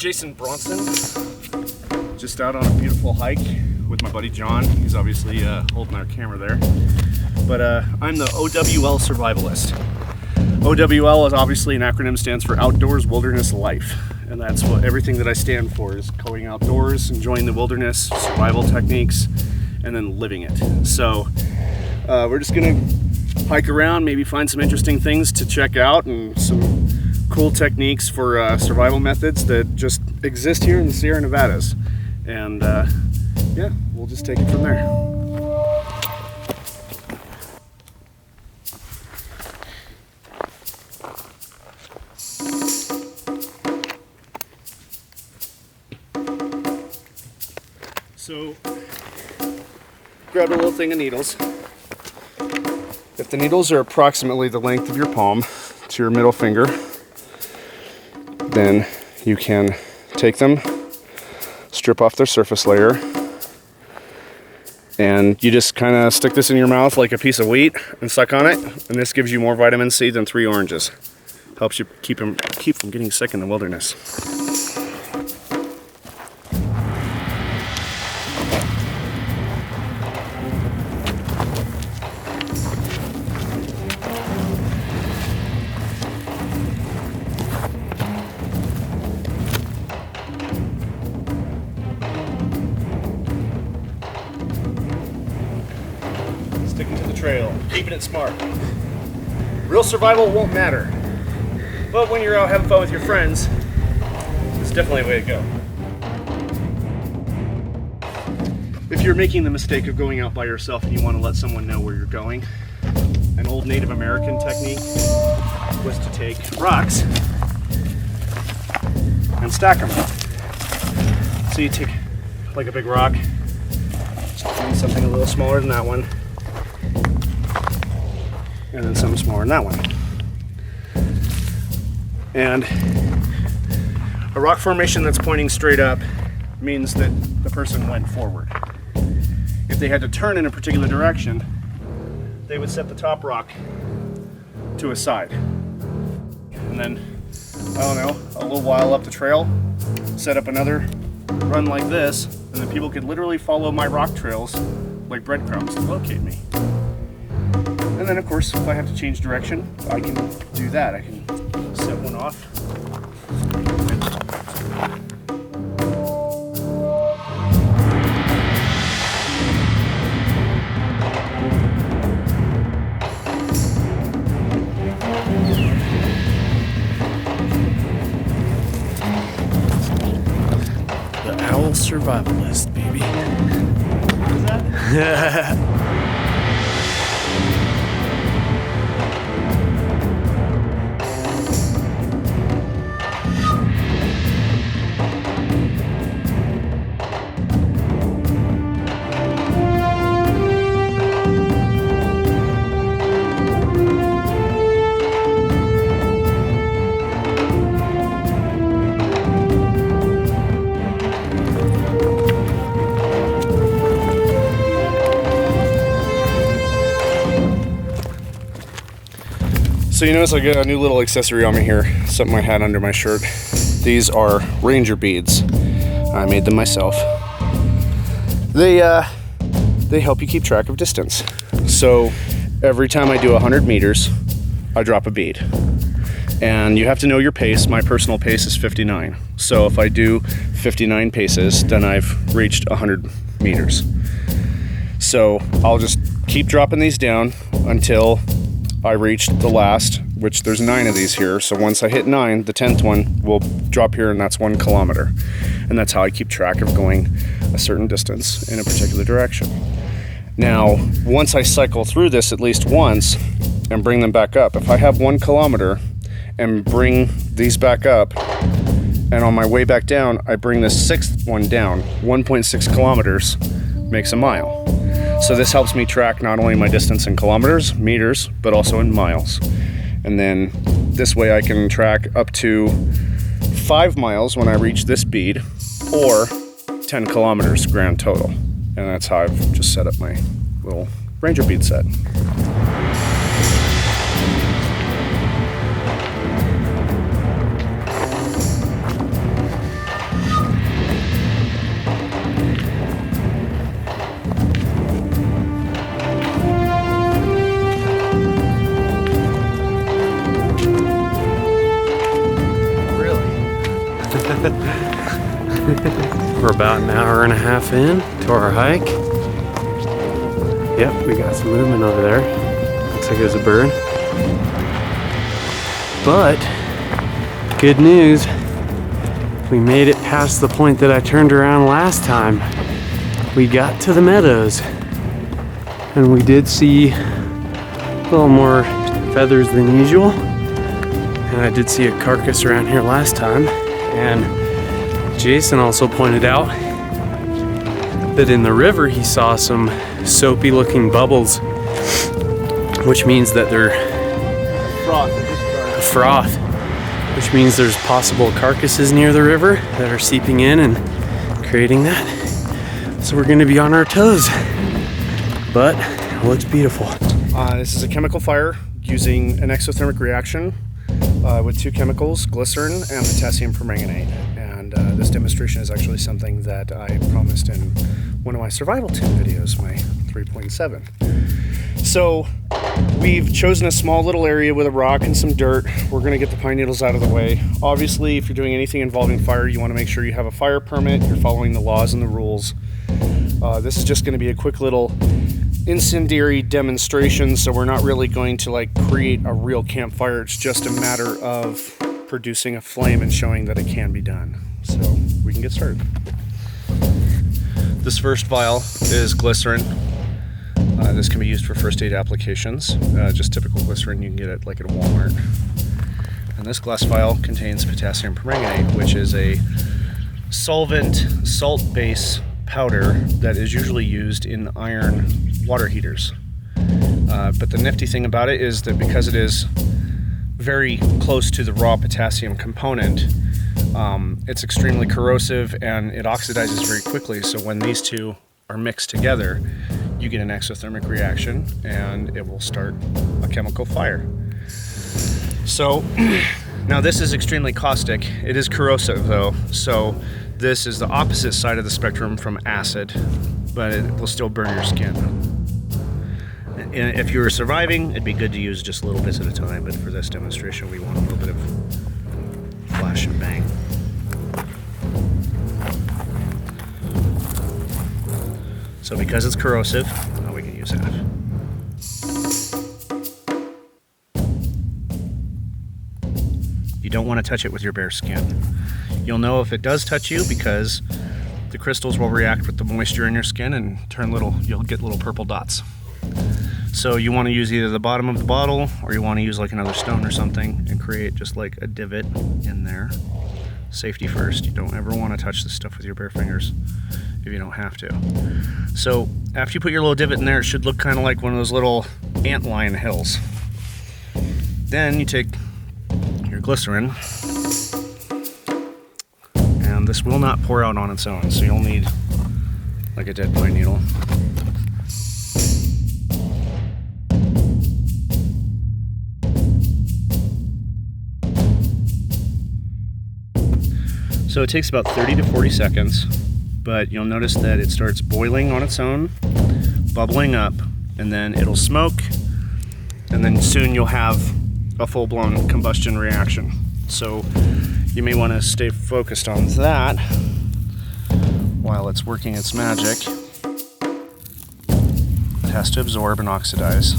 Jason Bronson, just out on a beautiful hike with my buddy John. He's obviously holding our camera there. But I'm the OWL survivalist. OWL is obviously an acronym, stands for Outdoors Wilderness Life. And that's what everything that I stand for is: going outdoors, enjoying the wilderness, survival techniques, and then living it. So we're just gonna hike around, maybe find some interesting things to check out and some cool techniques for survival methods that just exist here in the Sierra Nevadas. And yeah, we'll just take it from there. So, grab a little thing of needles. If the needles are approximately the length of your palm to your middle finger, then you can take them, strip off their surface layer, and you just kind of stick this in your mouth like a piece of wheat and suck on it, and this gives you more vitamin C than 3 oranges. Helps you keep from getting sick in the wilderness. Sticking to the trail, keeping it smart. Real survival won't matter, but when you're out having fun with your friends, it's definitely a way to go. If you're making the mistake of going out by yourself and you want to let someone know where you're going, an old Native American technique was to take rocks and stack them. So you take like a big rock, something a little smaller than that one, and then something smaller than that one. And a rock formation that's pointing straight up means that the person went forward. If they had to turn in a particular direction, they would set the top rock to a side. And then, I don't know, a little while up the trail, set up another run like this, and then people could literally follow my rock trails like breadcrumbs to locate me. And then, of course, if I have to change direction, I can do that. I can set one off. The Owl Survivalist, baby. What is that? So you notice I got a new little accessory on me here, something I had under my shirt. These are ranger beads. I made them myself. They help you keep track of distance. So every time I do 100 meters, I drop a bead. And you have to know your pace. My personal pace is 59. So if I do 59 paces, then I've reached 100 meters. So I'll just keep dropping these down until I reached the last, which there's 9 of these here. So once I hit 9, the 10th one will drop here, and that's 1 kilometer. And that's how I keep track of going a certain distance in a particular direction. Now, once I cycle through this at least once and bring them back up, if I have 1 kilometer and bring these back up, and on my way back down, I bring this 6th one down, 1.6 kilometers makes a mile. So this helps me track not only my distance in kilometers, meters, but also in miles. And then this way I can track up to 5 miles when I reach this bead, or 10 kilometers grand total. And that's how I've just set up my little ranger bead set. We're about an hour and a half in to our hike. Yep, we got some movement over there. Looks like it was a bird. But, good news, we made it past the point that I turned around last time. We got to the meadows, and we did see a little more feathers than usual. And I did see a carcass around here last time, and Jason also pointed out that in the river he saw some soapy looking bubbles, which means that they're froth, which means there's possible carcasses near the river that are seeping in and creating that. So we're gonna be on our toes, but it looks beautiful. This is a chemical fire using an exothermic reaction with two chemicals, glycerin and potassium permanganate. And this demonstration is actually something that I promised in one of my survival tip videos, my 3.7. So we've chosen a small little area with a rock and some dirt. We're gonna get the pine needles out of the way. Obviously, if you're doing anything involving fire, you wanna make sure you have a fire permit, you're following the laws and the rules. This is just gonna be a quick little incendiary demonstration, so we're not really going to like create a real campfire. It's just a matter of producing a flame and showing that it can be done. So we can get started. This first vial is glycerin. This can be used for first aid applications. Just typical glycerin you can get it like at Walmart. And this glass vial contains potassium permanganate, which is a solvent, salt base powder that is usually used in iron water heaters. But the nifty thing about it is that because it is very close to the raw potassium component, it's extremely corrosive and it oxidizes very quickly. So when these two are mixed together, you get an exothermic reaction and it will start a chemical fire. So now this is extremely caustic. It is corrosive though, so this is the opposite side of the spectrum from acid, but it will still burn your skin. And if you were surviving, it'd be good to use just little bits at a time, but for this demonstration we want a little bit of flash and bang. So because it's corrosive, now we can use half. You don't want to touch it with your bare skin. You'll know if it does touch you because the crystals will react with the moisture in your skin and you'll get little purple dots. So you want to use either the bottom of the bottle or you want to use like another stone or something and create just like a divot in there. Safety first. You don't ever want to touch this stuff with your bare fingers if you don't have to. So after you put your little divot in there, it should look kind of like one of those little antlion hills. Then you take your glycerin, and this will not pour out on its own, so you'll need like a dead pine needle. So it takes about 30 to 40 seconds, but you'll notice that it starts boiling on its own, bubbling up, and then it'll smoke, and then soon you'll have a full-blown combustion reaction. So you may want to stay focused on that while it's working its magic. It has to absorb and oxidize.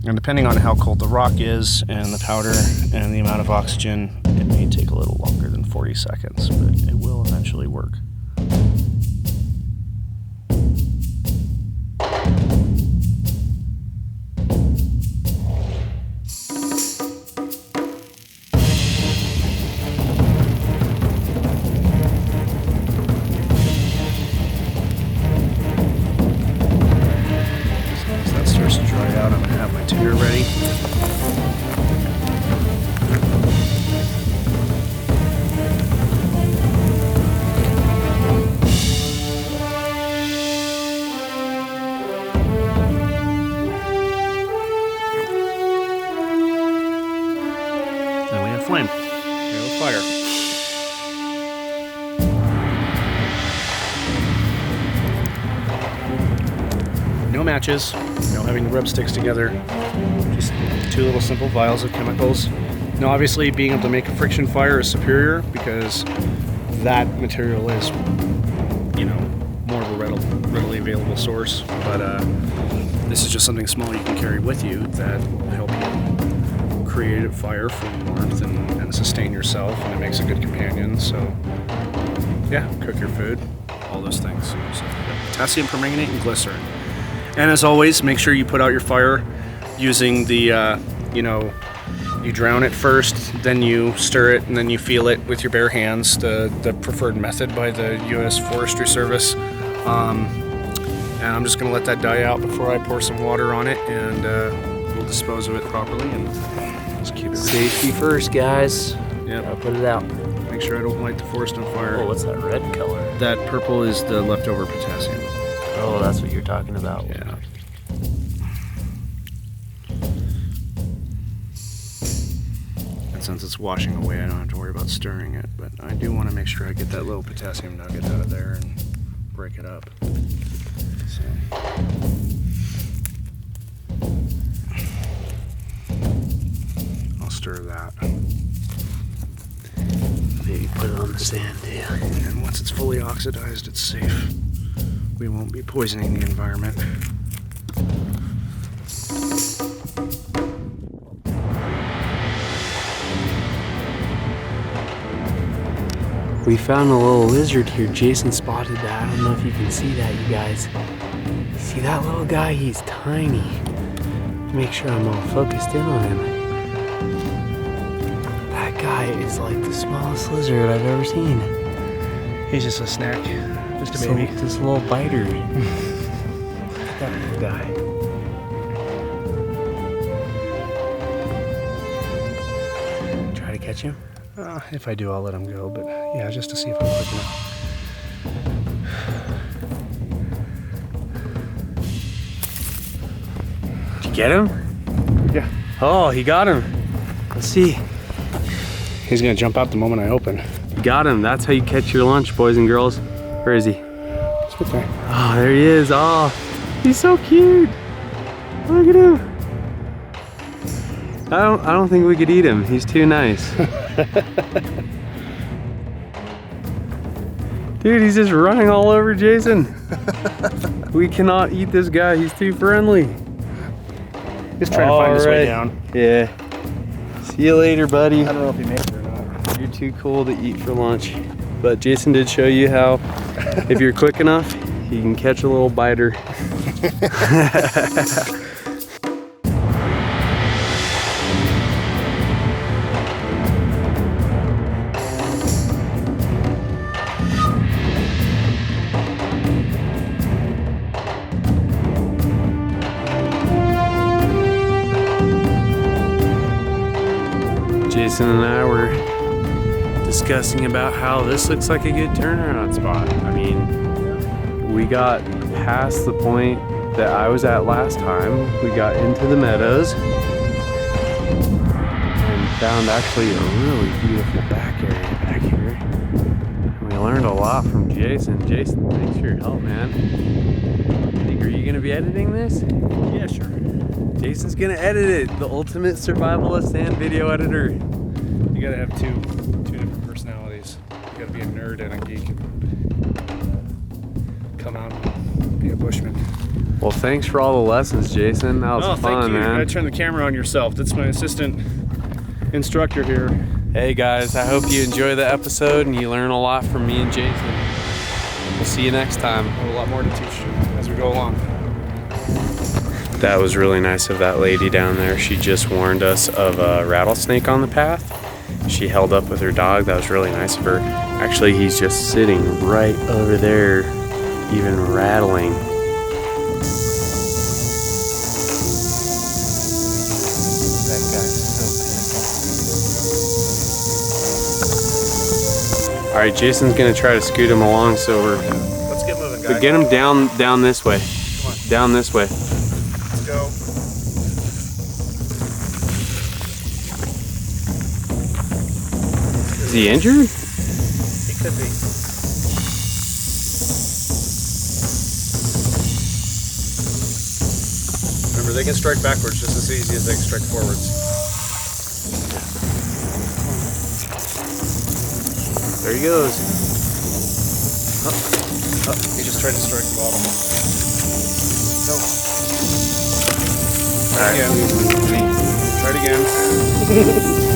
And depending on how cold the rock is and the powder and the amount of oxygen, it may take a little longer than 40 seconds, but it will eventually work. As that starts to dry out, I'm going to have my tinder ready. Flame. We have a fire. No matches, no having to rub sticks together, just two little simple vials of chemicals. Now obviously being able to make a friction fire is superior because that material is, you know, more of a readily available source. But this is just something small you can carry with you that will help you create a fire for warmth and sustain yourself, and it makes a good companion. So yeah, cook your food, all those things. So, potassium permanganate and glycerin. And as always, make sure you put out your fire using the, you drown it first, then you stir it, and then you feel it with your bare hands, the preferred method by the U.S. Forestry Service. And I'm just gonna let that die out before I pour some water on it, and we'll dispose of it properly and just keep it. Safety first, guys. Yep. I'll put it out. Make sure I don't light the forest on fire. Oh, what's that red color? That purple is the leftover potassium. Oh, that's what you're talking about. Yeah. And since it's washing away, I don't have to worry about stirring it, but I do want to make sure I get that little potassium nugget out of there and break it up. So. I'll stir that. Maybe put it on the sand, yeah. And once it's fully oxidized, it's safe. We won't be poisoning the environment. We found a little lizard here. Jason spotted that. I don't know if you can see that, you guys. See that little guy? He's tiny. Make sure I'm all focused in on him. That guy is like the smallest lizard I've ever seen. He's just a snack. Just a So, baby. this little biter. Look at that little guy. Try to catch him? If I do, I'll let him go, but yeah, just to see if I'm quick enough. Did you get him? Yeah. Oh, he got him. Let's see. He's gonna jump out the moment I open. You got him. That's how you catch your lunch, boys and girls. Where is he? It's right there. Oh, there he is. Oh, he's so cute. Look at him. I don't think we could eat him. He's too nice. Dude, he's just running all over Jason. We cannot eat this guy. He's too friendly. He's trying to find his way down. Yeah. See you later, buddy. I don't know if he made it or not. You're too cool to eat for lunch. But Jason did show you how, if you're quick enough, you can catch a little biter. Jason and I were discussing about how this looks like a good turnaround spot. I mean, we got past the point that I was at last time. We got into the meadows and found actually a really beautiful back area back here. And we learned a lot from Jason. Jason, thanks for your help, man. Are you gonna be editing this? Yeah, sure. Jason's gonna edit it. The ultimate survivalist and video editor. You gotta have two different personalities. You gotta be a nerd and a geek. Come out and be a bushman. Well, thanks for all the lessons, Jason. That was fun, thank you. man. You gotta turn the camera on yourself. That's my assistant instructor here. Hey guys, I hope you enjoy the episode and you learn a lot from me and Jason. We'll see you next time. I have a lot more to teach you as we go along. That was really nice of that lady down there. She just warned us of a rattlesnake on the path. She held up with her dog. That was really nice of her. Actually, he's just sitting right over there, even rattling. That guy's so pissed. All right, Jason's gonna try to scoot him along, so we're. Let's get moving, But guys. get him down this way. Come on. Down this way. Let's go. Is he injured? He could be. Remember, they can strike backwards just as easy as they can strike forwards. There he goes. He just tried to strike the bottom. No. All right. Try it again.